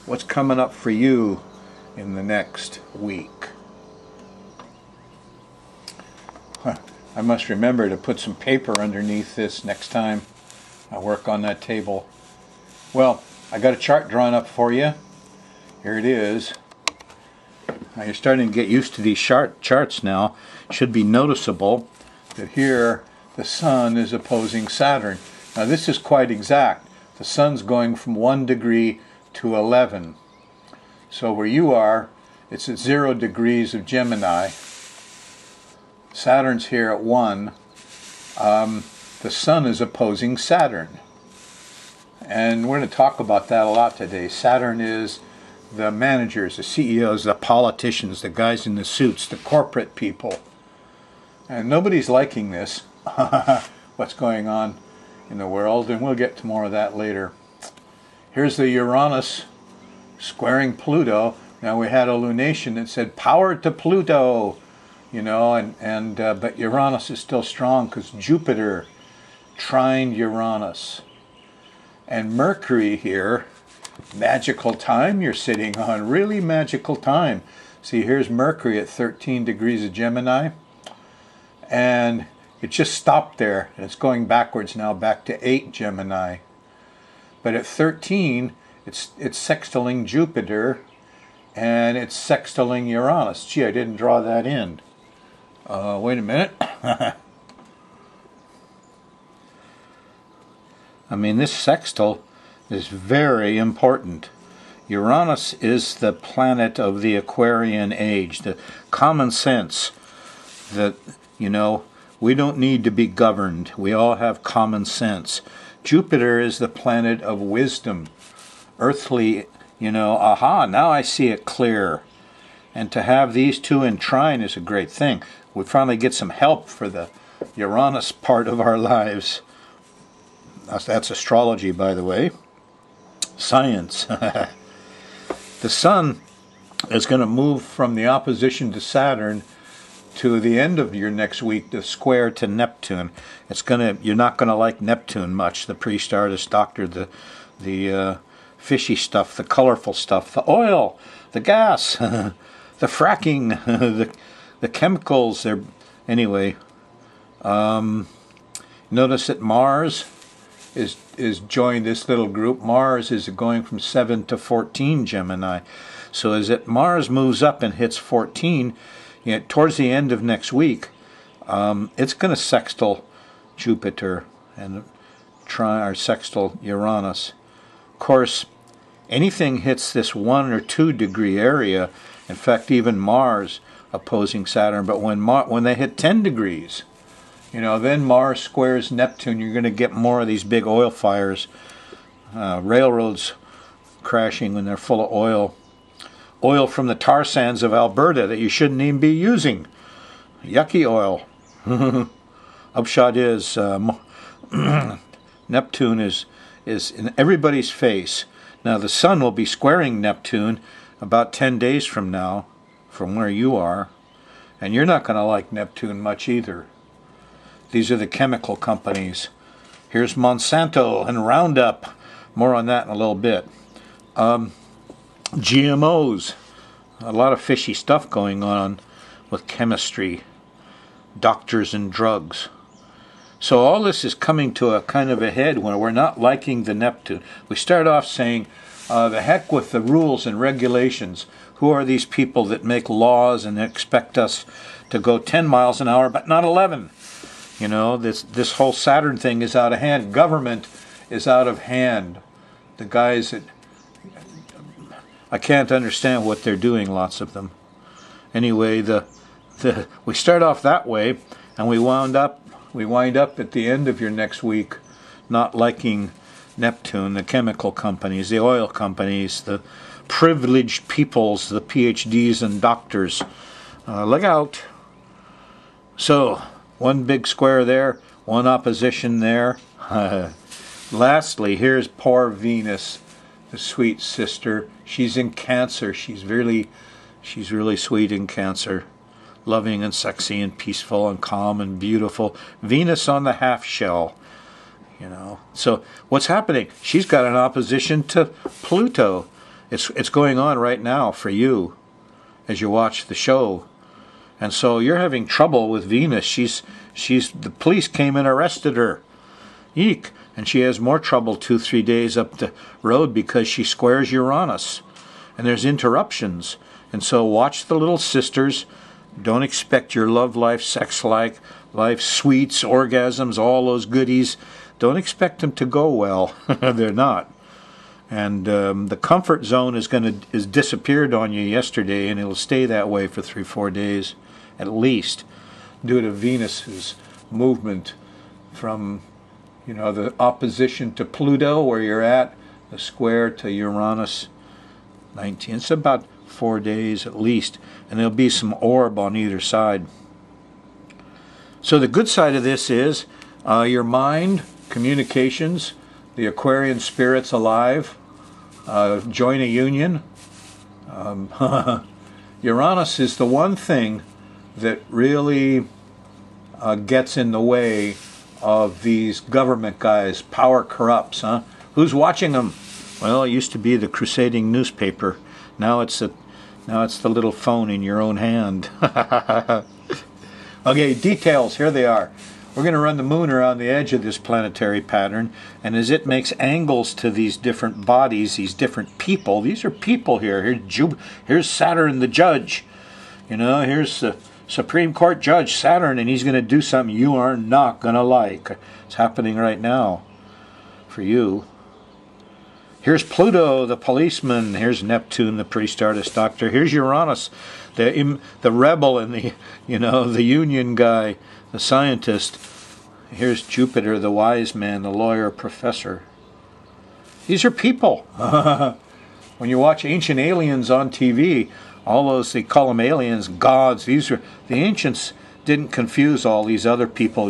what's coming up for you in the next week? I must remember to put some paper underneath this next time I work on that table. Well, I got a chart drawn up for you. Here it is. Now you're starting to get used to these charts now. It should be noticeable that here the Sun is opposing Saturn. Now this is quite exact. The Sun's going from 1 degree to 11. So where you are, it's at 0 degrees of Gemini. Saturn's here at 1. The Sun is opposing Saturn. And we're going to talk about that a lot today. Saturn is the managers, the CEOs, the politicians, the guys in the suits, the corporate people. And nobody's liking this, what's going on in the world, and we'll get to more of that later. Here's the Uranus squaring Pluto. Now we had a lunation that said power to Pluto, you know, but Uranus is still strong because Jupiter trined Uranus. And Mercury here, magical time you're sitting on, really magical time. See, here's Mercury at 13 degrees of Gemini, and it just stopped there, and it's going backwards now, back to 8 Gemini. But at 13, it's sextiling Jupiter, and it's sextiling Uranus. Gee, I didn't draw that in. Wait a minute. I mean, this sextile is very important. Uranus is the planet of the Aquarian age, the common sense that, you know, we don't need to be governed. We all have common sense. Jupiter is the planet of wisdom, earthly, you know, aha, now I see it clear. And to have these two in trine is a great thing. We finally get some help for the Uranus part of our lives. That's astrology, by the way. Science. The Sun is going to move from the opposition to Saturn to the end of your next week, the square to Neptune. You're not going to like Neptune much. The priest, artist, doctor, the fishy stuff, the colorful stuff, the oil, the gas, the fracking, the chemicals. Anyway. Notice that Mars is joined this little group. Mars is going from 7 to 14 Gemini. So as Mars moves up and hits 14, you know, towards the end of next week, it's going to sextile Jupiter and sextile Uranus. Of course, anything hits this 1 or 2 degree area, in fact even Mars opposing Saturn, but when they hit 10 degrees, you know, then Mars squares Neptune, you're going to get more of these big oil fires, railroads crashing when they're full of oil. Oil from the tar sands of Alberta that you shouldn't even be using. Yucky oil. Upshot is, Neptune is in everybody's face. Now the Sun will be squaring Neptune about 10 days from now, from where you are, and you're not going to like Neptune much either. These are the chemical companies. Here's Monsanto and Roundup. More on that in a little bit. GMOs. A lot of fishy stuff going on with chemistry, doctors and drugs. So all this is coming to a kind of a head when we're not liking the Neptune. We start off saying, the heck with the rules and regulations. Who are these people that make laws and expect us to go 10 miles an hour but not 11? You know, this whole Saturn thing is out of hand. Government is out of hand. The guys that I can't understand what they're doing, lots of them. Anyway, we start off that way, and we wind up at the end of your next week not liking Neptune, the chemical companies, the oil companies, the privileged peoples, the PhDs and doctors. Look out. So, one big square there, one opposition there. Lastly, here's poor Venus, the sweet sister. She's in Cancer. She's really sweet in Cancer. Loving and sexy and peaceful and calm and beautiful. Venus on the half shell. You know. So what's happening? She's got an opposition to Pluto. It's going on right now for you as you watch the show. And so you're having trouble with Venus. The police came and arrested her. Eek. And she has more trouble 2-3 days up the road because she squares Uranus. And there's interruptions. And so watch the little sisters. Don't expect your love life, sex life, sweets, orgasms, all those goodies. Don't expect them to go well. They're not. And the comfort zone is disappeared on you yesterday, and it'll stay that way for 3-4 days at least, due to Venus's movement from, the opposition to Pluto where you're at, the square to Uranus 19. It's about 4 days at least, and there'll be some orb on either side. So the good side of this is your mind, communications, the Aquarian spirit's alive, join a union. Uranus is the one thing that really gets in the way of these government guys. Power corrupts, huh? Who's watching them? Well, it used to be the crusading newspaper. Now it's the little phone in your own hand. Okay, details, here they are. We're going to run the moon around the edge of this planetary pattern, and as it makes angles to these different bodies, these different people, these are people here. Here's Saturn the judge. Here's the Supreme Court Judge Saturn, and he's going to do something you are not going to like. It's happening right now for you. Here's Pluto, the policeman. Here's Neptune, the priest, artist, doctor. Here's Uranus, the rebel, and the union guy, the scientist. Here's Jupiter, the wise man, the lawyer, professor. These are people. When you watch Ancient Aliens on TV, all those, they call them aliens, gods. The ancients didn't confuse all these other people,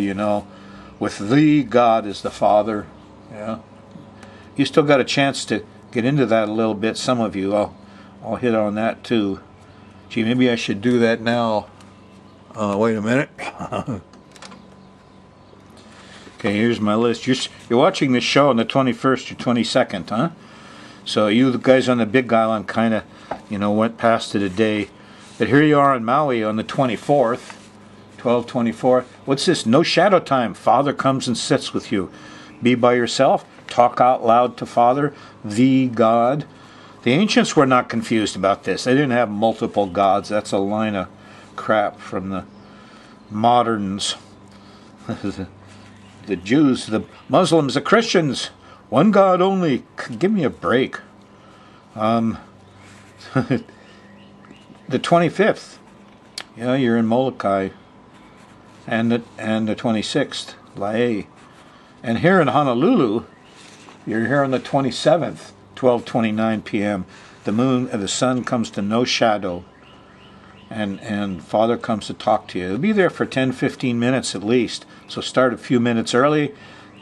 with the God as the Father. Yeah. You still got a chance to get into that a little bit, some of you. I'll hit on that too. Gee, maybe I should do that now. Wait a minute. Okay, here's my list. You're watching this show on the 21st or 22nd, huh? So you the guys on the Big Island kind of, went past it a day. But here you are on Maui on the 24th, 12/24. What's this? No shadow time. Father comes and sits with you. Be by yourself. Talk out loud to Father, the God. The ancients were not confused about this. They didn't have multiple gods. That's a line of crap from the moderns. The Jews, the Muslims, the Christians, one God only. Give me a break. The 25th, you're in Molokai, and the 26th, Lae, and here in Honolulu, you're here on the 27th, 12:29 p.m. The sun comes to no shadow, and Father comes to talk to you. He'll be there for 10-15 minutes at least. So start a few minutes early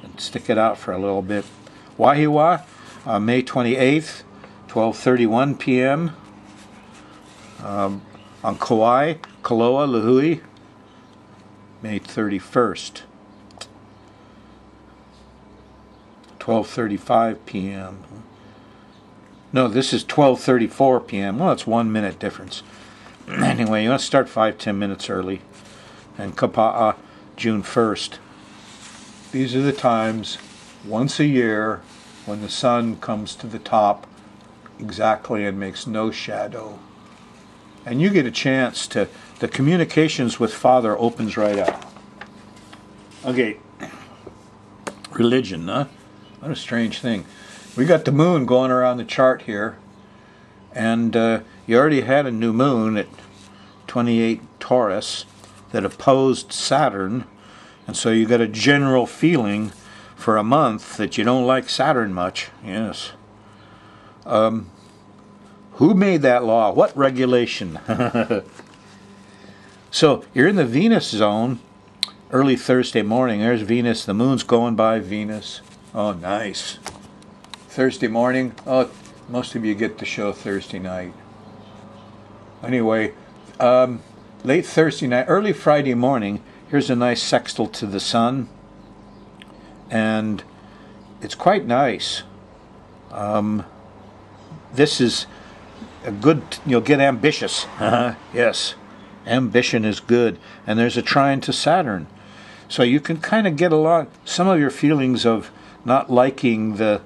and stick it out for a little bit. Wahiwa, May 28th, 12:31 p.m. On Kauai, Kaloa, Lahui, May 31st, 12:35 p.m. No, this is 12:34 p.m. Well, it's 1 minute difference. Anyway, you want to start 5-10 minutes early. And Kapa'a, June 1st. These are the times, once a year, when the sun comes to the top exactly and makes no shadow. And you get a chance to, the communications with Father opens right up. Okay, religion, huh? What a strange thing. We got the moon going around the chart here, and you already had a new moon at 28 Taurus that opposed Saturn, and so you got a general feeling for a month that you don't like Saturn much. Yes. Who made that law? What regulation? So you're in the Venus zone early Thursday morning. There's Venus. The moon's going by Venus. Oh, nice. Thursday morning. Oh, most of you get the show Thursday night. Anyway, late Thursday night, early Friday morning, here's a nice sextile to the sun. And it's quite nice. this is a good, you'll get ambitious. Yes, ambition is good. And there's a trine to Saturn. So you can kind of get some of your feelings of not liking the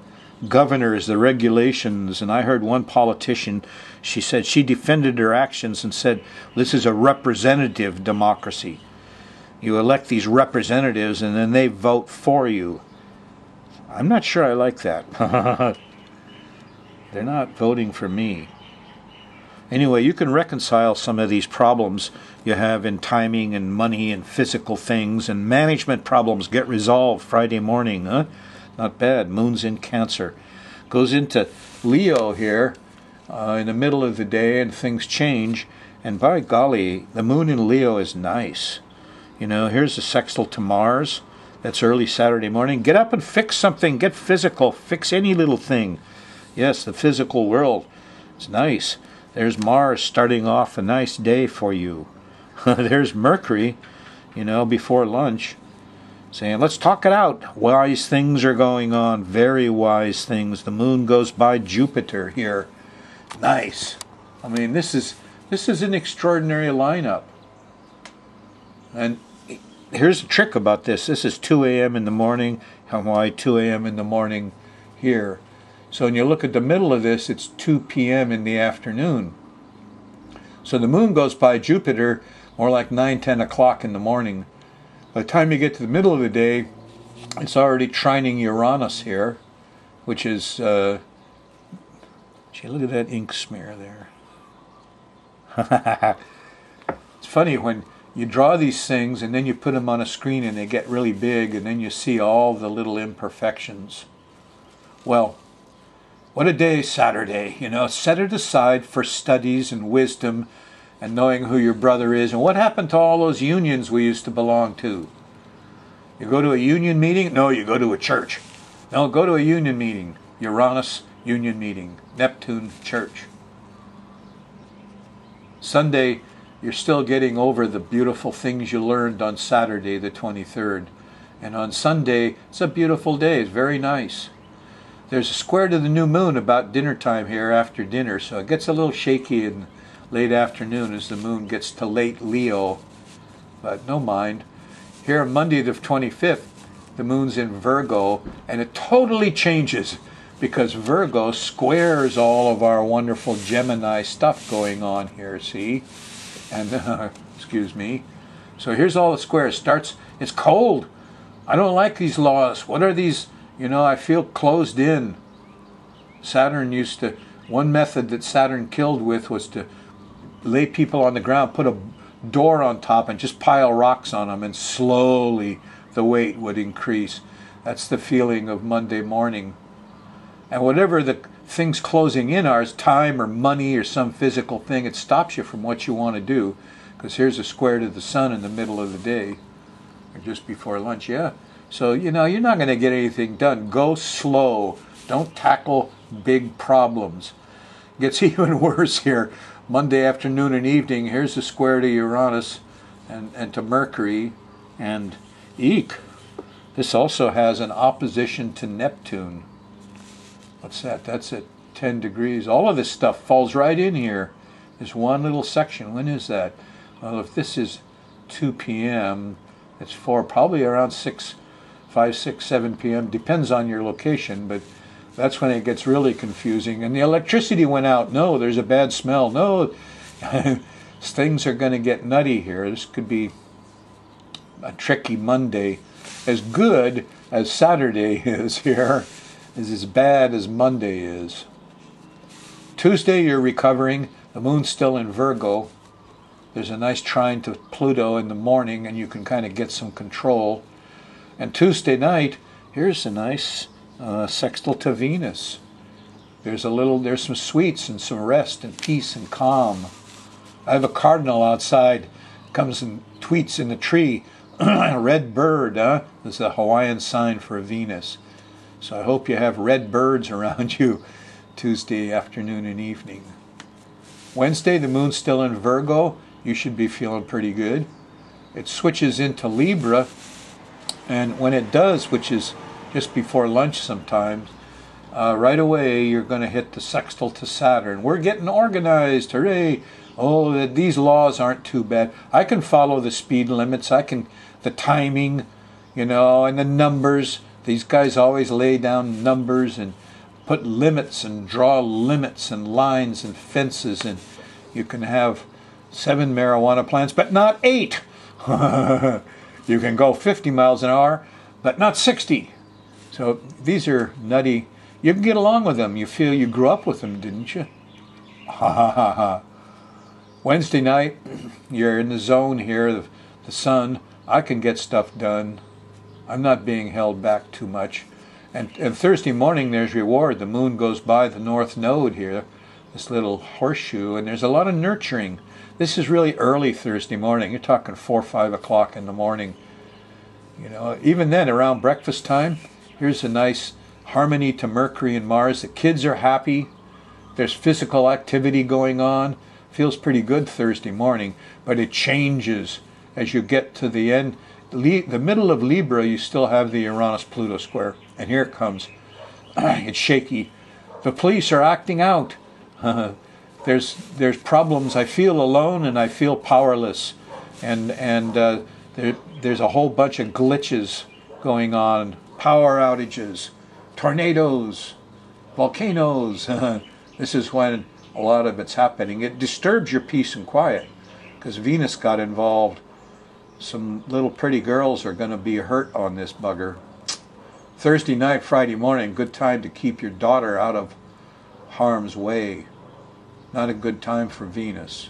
governors, the regulations. And I heard one politician, she said she defended her actions and said, this is a representative democracy. You elect these representatives and then they vote for you. I'm not sure I like that. They're not voting for me. Anyway, you can reconcile some of these problems you have in timing and money and physical things, and management problems get resolved Friday morning. Not bad. Moon's in Cancer. Goes into Leo here in the middle of the day, and things change. And by golly, the moon in Leo is nice. You know, here's a sextile to Mars. That's early Saturday morning. Get up and fix something. Get physical. Fix any little thing. Yes, the physical world. It's nice. There's Mars starting off a nice day for you. There's Mercury, you know, before lunch, saying, let's talk it out. Wise things are going on. Very wise things. The moon goes by Jupiter here. Nice. I mean, this is an extraordinary lineup. And here's the trick about this. This is 2 a.m. in the morning, Hawaii, 2 a.m. in the morning here. So when you look at the middle of this, it's 2 p.m. in the afternoon. So the moon goes by Jupiter more like 9, 10 o'clock in the morning. By the time you get to the middle of the day, it's already trining Uranus here, which is, gee, look at that ink smear there. It's funny when you draw these things and then you put them on a screen and they get really big and then you see all the little imperfections. Well, what a day, Saturday. You know, set it aside for studies and wisdom and knowing who your brother is. And what happened to all those unions we used to belong to? You go to a union meeting? No, you go to a church. No, go to a union meeting. Uranus, union meeting. Neptune, church. Sunday, you're still getting over the beautiful things you learned on Saturday, the 23rd. And on Sunday, it's a beautiful day. It's very nice. There's a square to the new moon about dinner time here after dinner, so it gets a little shaky in late afternoon as the moon gets to late Leo, but no mind. Here on Monday the 25th, the moon's in Virgo, and it totally changes because Virgo squares all of our wonderful Gemini stuff going on here, see? And, excuse me. So here's all the squares. It's cold. I don't like these laws. What are these? You know, I feel closed in. One method that Saturn killed with was to lay people on the ground, put a door on top and just pile rocks on them, and slowly the weight would increase. That's the feeling of Monday morning. And whatever the things closing in are, is time or money or some physical thing, it stops you from what you want to do, because here's a square to the sun in the middle of the day, or just before lunch, yeah. So, you know, you're not going to get anything done. Go slow. Don't tackle big problems. It gets even worse here. Monday afternoon and evening, here's the square to Uranus and to Mercury. And eek, this also has an opposition to Neptune. What's that? That's at 10 degrees. All of this stuff falls right in here. There's one little section. When is that? Well, if this is 2 p.m., it's probably around 5, 6, 7 p.m. Depends on your location, but that's when it gets really confusing. And the electricity went out. No, there's a bad smell. No, things are going to get nutty here. This could be a tricky Monday. As good as Saturday is here is as bad as Monday is. Tuesday, you're recovering. The moon's still in Virgo. There's a nice trine to Pluto in the morning, and you can kind of get some control. And Tuesday night, here's a nice sextile to Venus. There's some sweets and some rest and peace and calm. I have a cardinal outside, comes and tweets in the tree. A red bird, huh? This is a Hawaiian sign for Venus. So I hope you have red birds around you Tuesday afternoon and evening. Wednesday, the moon's still in Virgo. You should be feeling pretty good. It switches into Libra. And when it does, which is just before lunch sometimes, right away you're going to hit the sextile to Saturn. We're getting organized, hooray! Oh, these laws aren't too bad. I can follow the speed limits. The timing, and the numbers. These guys always lay down numbers and put limits and draw limits and lines and fences, and you can have 7 marijuana plants, but not 8. You can go 50 miles an hour, but not 60. So these are nutty. You can get along with them. You feel you grew up with them, didn't you? Ha ha ha ha. Wednesday night, you're in the zone here, the sun. I can get stuff done. I'm not being held back too much. And Thursday morning, there's reward. The moon goes by the north node here, this little horseshoe, and there's a lot of nurturing. This is really early Thursday morning. You're talking 4 or 5 o'clock in the morning. Even then, around breakfast time, here's a nice harmony to Mercury and Mars. The kids are happy. There's physical activity going on. Feels pretty good Thursday morning, but it changes as you get to the end. The middle of Libra, you still have the Uranus-Pluto square. And here it comes. It's shaky. The police are acting out. There's problems. I feel alone and I feel powerless. And there's a whole bunch of glitches going on. Power outages, tornadoes, volcanoes. This is when a lot of it's happening. It disturbs your peace and quiet because Venus got involved. Some little pretty girls are going to be hurt on this bugger. Thursday night, Friday morning, good time to keep your daughter out of harm's way. Not a good time for Venus.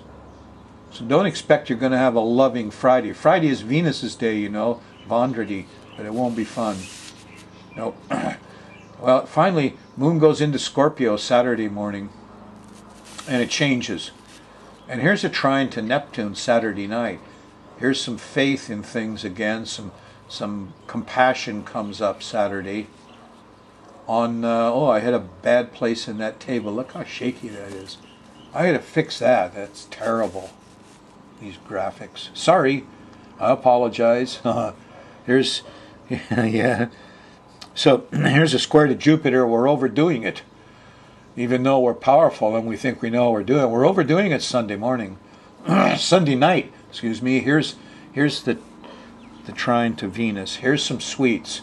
So don't expect you're going to have a loving Friday. Friday is Venus's day, Vendrady, but it won't be fun. Nope. Well, finally, moon goes into Scorpio Saturday morning, and it changes. And here's a trine to Neptune Saturday night. Here's some faith in things again. Some compassion comes up Saturday. I had a bad place in that table. Look how shaky that is. I had to fix that. That's terrible. These graphics. Sorry. I apologize. Yeah. So here's a square to Jupiter. We're overdoing it. Even though we're powerful and we think we know what we're doing, we're overdoing it Sunday morning. Sunday night, excuse me. Here's the trine to Venus. Here's some sweets.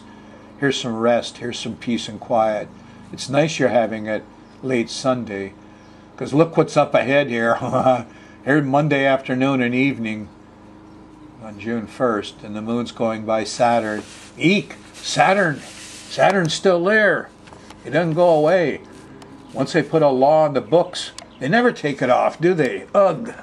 Here's some rest. Here's some peace and quiet. It's nice you're having it late Sunday, because look what's up ahead here. Here Monday afternoon and evening on June 1st, and the moon's going by Saturn. Eek! Saturn's still there. It doesn't go away. Once they put a law in the books, they never take it off, do they? Ugh!